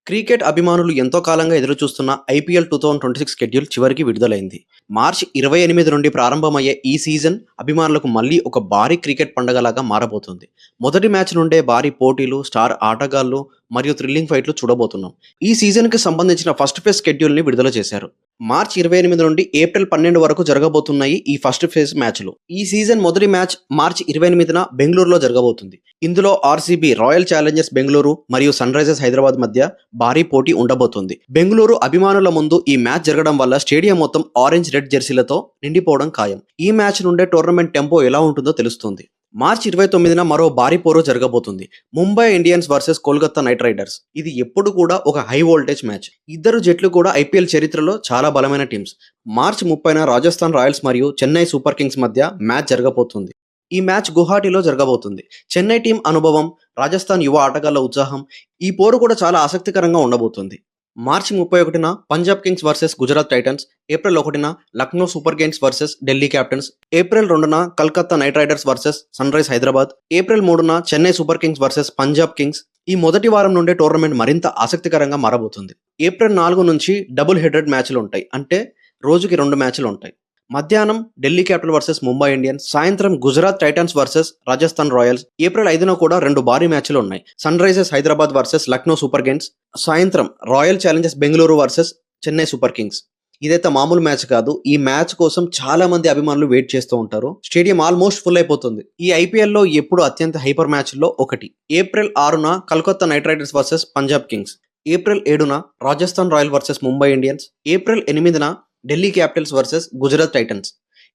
Cricket అభిమానులు ఎంతో కాలంగా ఎదురుచూస్తున్న ఐపీఎల్ 2026 షెడ్యూల్ చివరికి విడుదలైంది. మార్చి 28 నుండి ప్రారంభమయ్యే ఈ సీజన్ అభిమానులకు మళ్లీ ఒక భారీ క్రికెట్ పండగలాగా మారబోతుంది. మొదటి మ్యాచ్ నుండే భారీ పోటీలు, స్టార్ ఆటగాళ్లు మరియు థ్రిల్లింగ్ ఫైట్లు చూడబోతున్నాం. ఈ సీజన్‌కి సంబంధించిన ఫస్ట్ ఫేజ్ షెడ్యూల్‌ని విడుదల చేశారు. మార్చి 28 నుండి ఏప్రిల్ 12 వరకు జరగబోతున్నాయి ఈ ఫస్ట్ ఫేజ్ మ్యాచ్‌లు. ఈ సీజన్ మొదటి మ్యాచ్ మార్చి 28న బెంగళూరులో జరగబోతుంది. ఇందులో ఆర్సీబీ, రాయల్ ఛాలెంజర్స్ బెంగళూరు మరియు సన్ రైజర్స్ హైదరాబాద్ మధ్య భారీ పోటీ ఉండబోతుంది. బెంగళూరు అభిమానుల ముందు ఈ మ్యాచ్ జరగడం వల్ల స్టేడియం మొత్తం ఆరెంజ్ రెడ్ జెర్సీలతో నిండిపోవడం ఖాయం. ఈ మ్యాచ్ నుండే టోర్నమెంట్ టెంపో ఎలా ఉంటుందో తెలుస్తుంది. మార్చి 29న మరో భారీ పోరు జరగబోతుంది. Mumbai Indians versus Kolkata Night riders. ఇది ఎప్పుడు కూడా ఒక హై వోల్టేజ్ మ్యాచ్. ఇద్దరు జట్లు కూడా ఐపీఎల్ చరిత్రలో చాలా బలమైన టీమ్స్. మార్చి 30న రాజస్థాన్ రాయల్స్ మరియు చెన్నై సూపర్ కింగ్స్ మధ్య మ్యాచ్ జరగబోతుంది. ఈ మ్యాచ్ గువాహటిలో జరగబోతుంది. చెన్నై టీం అనుభవం, రాజస్థాన్ యువ ఆటగాళ్ల ఉత్సాహం, ఈ పోరు కూడా చాలా ఆసక్తికరంగా ఉండబోతుంది. మార్చి 31న Punjab Kings versus Gujarat Titans, April 1న Lucknow Super Giants versus Delhi Capitals, April 2న Calcutta Night Riders versus Sun Rise Hyderabad, April 3న Chennai Super Kings versus Punjab Kings. ఈ మొదటి వారం నుండే టోర్నమెంట్ మరింత ఆసక్తికరంగా మారబోతుంది. ఏప్రిల్ 4 నుంచి డబుల్ హెడెడ్ మ్యాచ్లు ఉంటాయి. అంటే రోజుకి 2 మ్యాచ్లు ఉంటాయి. మధ్యాహ్నం Delhi Capital versus Mumbai Indians, సాయంత్రం Gujarat Titans versus Rajasthan Royals. April 5న కూడా 2 భారీ మ్యాచ్లు ఉన్నాయి. Sunrisers Hyderabad versus Lucknow Super Giants, సాయంత్రం Royal Challengers Bengaluru versus Chennai Super Kings. ఇదైతే మామూలు మ్యాచ్ కాదు. ఈ మ్యాచ్ కోసం చాలా మంది అభిమానులు వెయిట్ చేస్తూ ఉంటారు. స్టేడియం ఆల్మోస్ట్ ఫుల్ అయిపోతుంది. ఈ ఐపీఎల్ లో ఎప్పుడు అత్యంత హైపర్ మ్యాచ్ల్లో ఒకటి. ఏప్రిల్ 6న Calcutta Night Riders versus Punjab Kings, April 7న Rajasthan Royal versus Mumbai Indians, April 8న Delhi Capitals versus Gujarat Titans,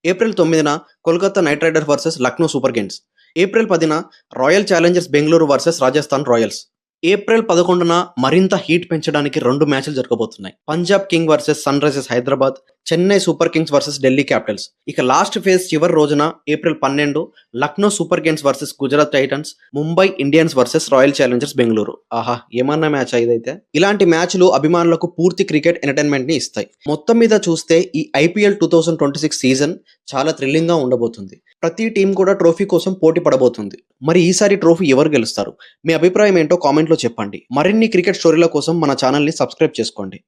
April 9న Kolkata Night Riders versus Lucknow Super Giants, April 10న Royal Challengers Bengaluru versus Rajasthan Royals. April 11న మరింత హీట్ పెంచడానికి 2 మ్యాచ్లు జరగబోతున్నాయి. Punjab King versus Sunrisers Hyderabad, Chennai Super Kings versus Delhi Capitals. ఇక లాస్ట్ ఫేజ్ చివరి రోజున April 12 Lucknow Super Giants versus Gujarat Titans, Mumbai Indians versus royal Challengers Bengaluru. ఆహా, ఏమన్నా మ్యాచ్ ఇదైతే. ఇలాంటి మ్యాచ్లు అభిమానులకు పూర్తి క్రికెట్ ఎంటర్టైన్మెంట్ ని ఇస్తాయి. మొత్తం మీద చూస్తే ఈ ఐపీఎల్ 2026 సీజన్ చాలా థ్రిల్లింగ్ గా ఉండబోతుంది. ప్రతి టీం కూడా ట్రోఫీ కోసం పోటీ పడబోతుంది. మరి ఈసారి ట్రోఫీ ఎవరు గెలుస్తారు? మీ అభిప్రాయం ఏంటో కామెంట్లో చెప్పండి. మరిన్ని క్రికెట్ స్టోరీల కోసం మన ఛానల్ని సబ్స్క్రైబ్ చేసుకోండి.